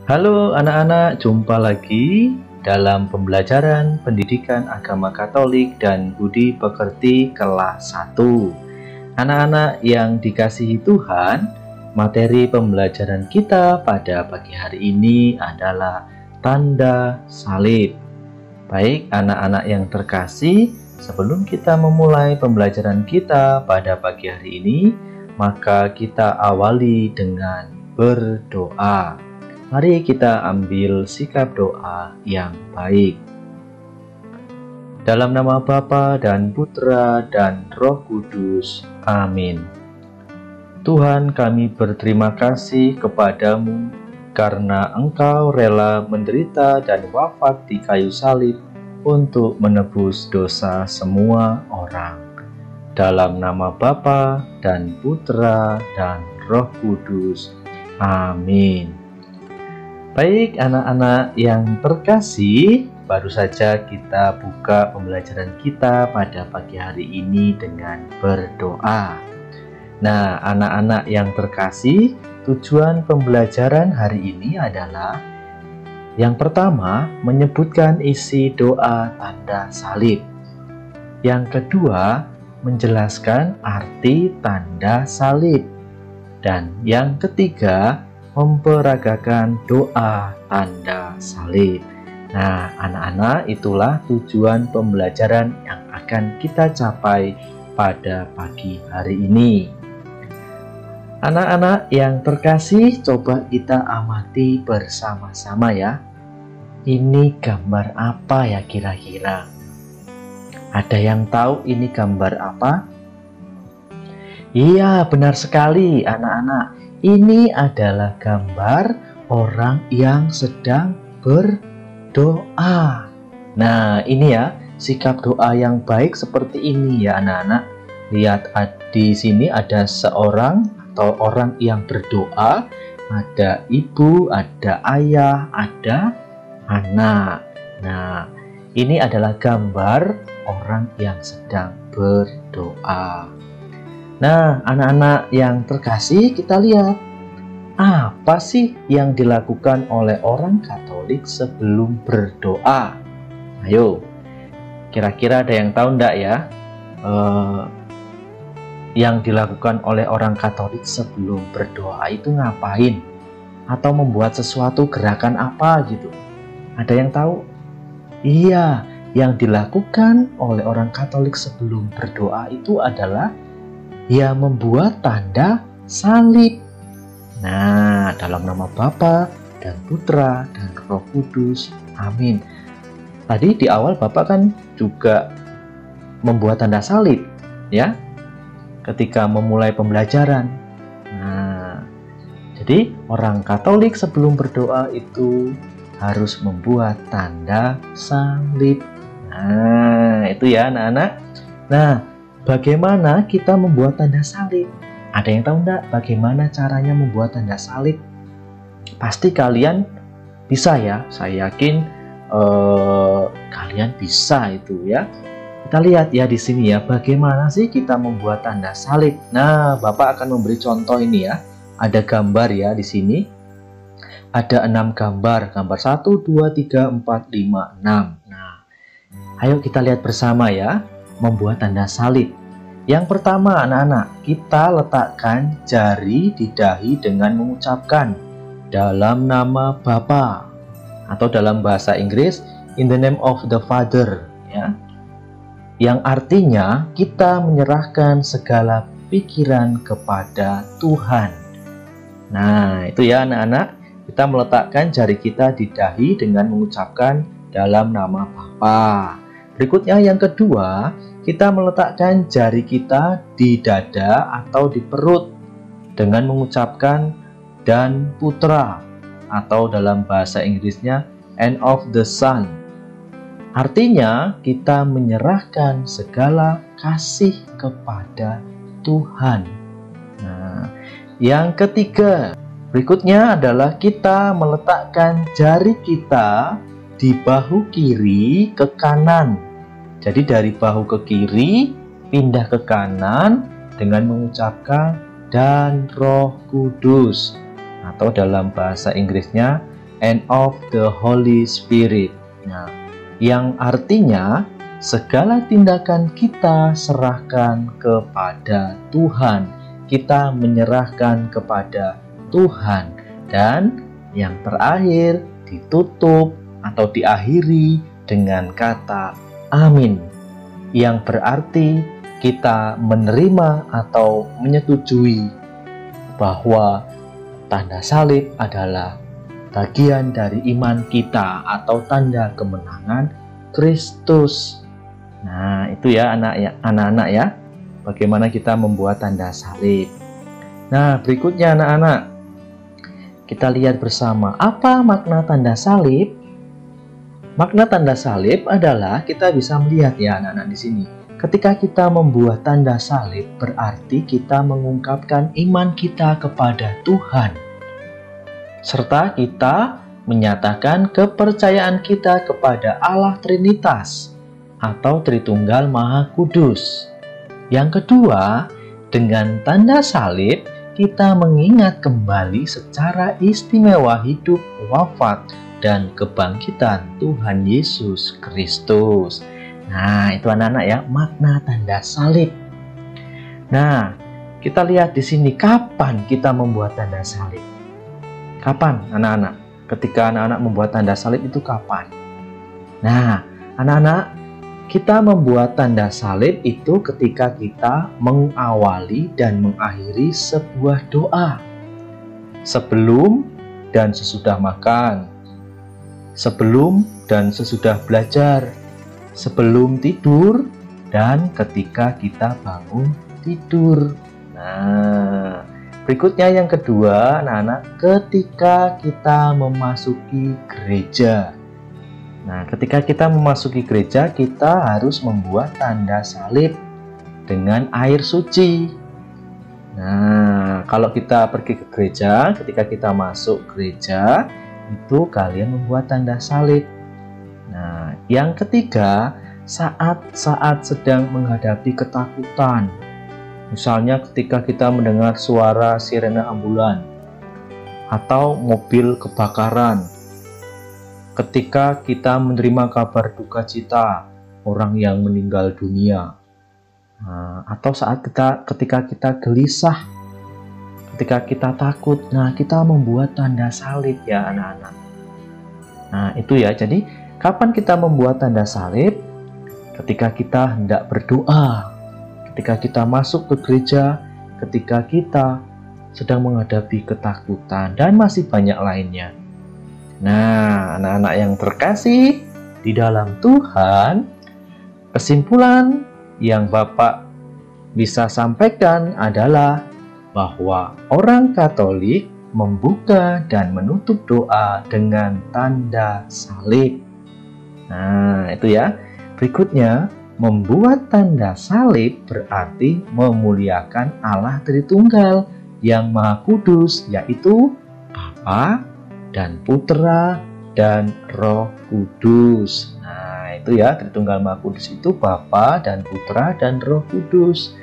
Halo anak-anak, jumpa lagi dalam pembelajaran pendidikan agama Katolik dan Budi Pekerti kelas 1. Anak-anak yang dikasihi Tuhan, materi pembelajaran kita pada pagi hari ini adalah tanda salib. Baik anak-anak yang terkasih, sebelum kita memulai pembelajaran kita pada pagi hari ini, maka kita awali dengan berdoa. Mari kita ambil sikap doa yang baik. Dalam nama Bapa dan Putra dan Roh Kudus. Amin. Tuhan, kami berterima kasih kepadamu karena Engkau rela menderita dan wafat di kayu salib untuk menebus dosa semua orang. Dalam nama Bapa dan Putra dan Roh Kudus. Amin. Baik anak-anak yang terkasih, baru saja kita buka pembelajaran kita pada pagi hari ini dengan berdoa. Nah, anak-anak yang terkasih, tujuan pembelajaran hari ini adalah yang pertama, menyebutkan isi doa tanda salib. Yang kedua, menjelaskan arti tanda salib. Dan yang ketiga, memperagakan doa tanda salib. Nah, anak-anak, itulah tujuan pembelajaran yang akan kita capai pada pagi hari ini. Anak-anak yang terkasih, coba kita amati bersama-sama ya. Ini gambar apa ya kira-kira? Ada yang tahu ini gambar apa? Iya, benar sekali anak-anak. Ini adalah gambar orang yang sedang berdoa. Nah, ini ya, sikap doa yang baik seperti ini ya anak-anak. Lihat di sini ada seorang atau orang yang berdoa. Ada ibu, ada ayah, ada anak. Nah, ini adalah gambar orang yang sedang berdoa. Nah, anak-anak yang terkasih, kita lihat apa sih yang dilakukan oleh orang Katolik sebelum berdoa? Ayo, kira-kira ada yang tahu enggak ya? Yang dilakukan oleh orang Katolik sebelum berdoa itu ngapain? Atau membuat sesuatu gerakan apa gitu? Ada yang tahu? Iya, yang dilakukan oleh orang Katolik sebelum berdoa itu adalah ya membuat tanda salib. Nah, dalam nama Bapa dan Putra dan Roh Kudus. Amin. Tadi di awal Bapak kan juga membuat tanda salib, ya, ketika memulai pembelajaran. Nah, jadi orang Katolik sebelum berdoa itu harus membuat tanda salib. Nah, itu ya anak-anak. Nah, bagaimana kita membuat tanda salib? Ada yang tahu enggak bagaimana caranya membuat tanda salib? Pasti kalian bisa ya, saya yakin kalian bisa itu ya. Kita lihat ya di sini ya, bagaimana sih kita membuat tanda salib. Nah, Bapak akan memberi contoh ini ya. Ada gambar ya di sini. Ada 6 gambar, gambar 1, 2, 3, 4, 5, 6. Nah, ayo kita lihat bersama ya, membuat tanda salib. Yang pertama anak-anak, kita letakkan jari di dahi dengan mengucapkan dalam nama Bapa, atau dalam bahasa Inggris in the name of the Father ya. Yang artinya kita menyerahkan segala pikiran kepada Tuhan. Nah, itu ya anak-anak, kita meletakkan jari kita di dahi dengan mengucapkan dalam nama Bapa. Berikutnya yang kedua, kita meletakkan jari kita di dada atau di perut dengan mengucapkan dan Putra, atau dalam bahasa Inggrisnya and of the Son. Artinya kita menyerahkan segala kasih kepada Tuhan. Nah, yang ketiga, berikutnya adalah kita meletakkan jari kita di bahu kiri ke kanan. Jadi dari bahu ke kiri pindah ke kanan dengan mengucapkan dan Roh Kudus, atau dalam bahasa Inggrisnya and of the Holy Spirit. Nah, yang artinya segala tindakan kita serahkan kepada Tuhan. Kita menyerahkan kepada Tuhan. Dan yang terakhir ditutup atau diakhiri dengan kata amin, yang berarti kita menerima atau menyetujui bahwa tanda salib adalah bagian dari iman kita atau tanda kemenangan Kristus. Nah, itu ya anak-anak ya, bagaimana kita membuat tanda salib. Nah, berikutnya anak-anak, kita lihat bersama apa makna tanda salib. Makna tanda salib adalah kita bisa melihat ya anak-anak di sini. Ketika kita membuat tanda salib, berarti kita mengungkapkan iman kita kepada Tuhan. Serta kita menyatakan kepercayaan kita kepada Allah Trinitas atau Tritunggal Maha Kudus. Yang kedua, dengan tanda salib, kita mengingat kembali secara istimewa hidup, wafat, dan kebangkitan Tuhan Yesus Kristus. Nah, itu anak-anak ya, makna tanda salib. Nah, kita lihat di sini kapan kita membuat tanda salib. Kapan anak-anak? Ketika anak-anak membuat tanda salib itu kapan? Nah, anak-anak, kita membuat tanda salib itu ketika kita mengawali dan mengakhiri sebuah doa. Sebelum dan sesudah makan. Sebelum dan sesudah belajar. Sebelum tidur dan ketika kita bangun tidur. Nah, berikutnya yang kedua, anak-anak, ketika kita memasuki gereja. Nah, ketika kita memasuki gereja, kita harus membuat tanda salib dengan air suci. Nah, kalau kita pergi ke gereja, ketika kita masuk gereja, itu kalian membuat tanda salib. Nah, yang ketiga, saat sedang menghadapi ketakutan. Misalnya ketika kita mendengar suara sirene ambulan atau mobil kebakaran. Ketika kita menerima kabar duka cita orang yang meninggal dunia. Nah, atau saat ketika kita gelisah, ketika kita takut, nah kita membuat tanda salib ya anak-anak. Nah, itu ya, jadi kapan kita membuat tanda salib? Ketika kita hendak berdoa, ketika kita masuk ke gereja, ketika kita sedang menghadapi ketakutan, dan masih banyak lainnya. Nah, anak-anak yang terkasih di dalam Tuhan, kesimpulan yang Bapak bisa sampaikan adalah bahwa orang Katolik membuka dan menutup doa dengan tanda salib. Nah, itu ya. Berikutnya, membuat tanda salib berarti memuliakan Allah Tritunggal yang Maha Kudus, yaitu Bapa dan Putra dan Roh Kudus. Nah, itu ya, Tritunggal Maha Kudus itu Bapa dan Putra dan Roh Kudus.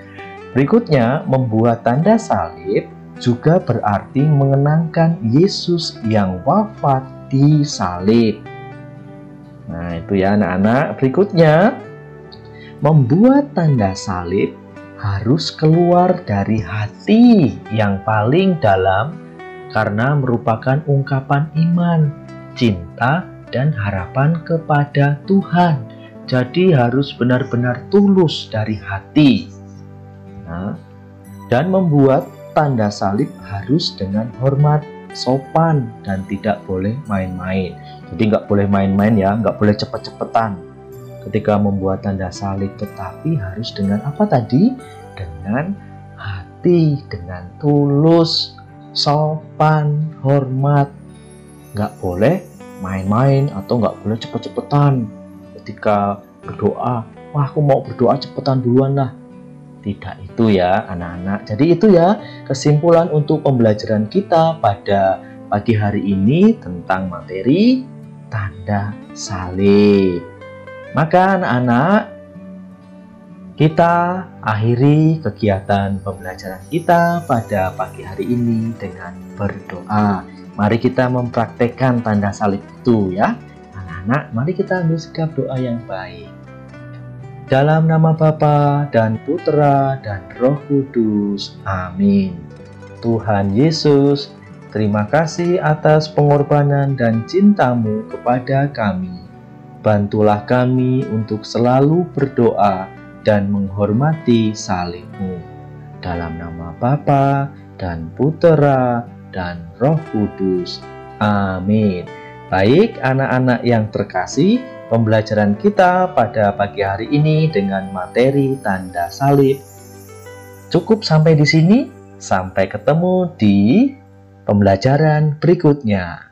Berikutnya, membuat tanda salib juga berarti mengenangkan Yesus yang wafat di salib. Nah, itu ya anak-anak. Berikutnya, membuat tanda salib harus keluar dari hati yang paling dalam karena merupakan ungkapan iman, cinta, dan harapan kepada Tuhan. Jadi harus benar-benar tulus dari hati. Nah, dan membuat tanda salib harus dengan hormat, sopan, dan tidak boleh main-main. Jadi nggak boleh main-main ya, nggak boleh cepet-cepetan ketika membuat tanda salib, tetapi harus dengan apa tadi? Dengan hati, dengan tulus, sopan, hormat. Nggak boleh main-main atau nggak boleh cepet-cepetan ketika berdoa. Wah, aku mau berdoa cepetan duluan lah. Tidak itu ya anak-anak. Jadi itu ya kesimpulan untuk pembelajaran kita pada pagi hari ini tentang materi tanda salib. Maka anak-anak, Kita akhiri kegiatan pembelajaran kita pada pagi hari ini dengan berdoa. Mari kita mempraktekkan tanda salib itu ya. Anak-anak, mari kita ambil sikap doa yang baik. Dalam nama Bapa dan Putra dan Roh Kudus. Amin. Tuhan Yesus, terima kasih atas pengorbanan dan cinta-Mu kepada kami. Bantulah kami untuk selalu berdoa dan menghormati salib-Mu. Dalam nama Bapa dan Putera dan Roh Kudus. Amin. Baik anak-anak yang terkasih, pembelajaran kita pada pagi hari ini dengan materi tanda salib cukup sampai di sini. Sampai ketemu di pembelajaran berikutnya.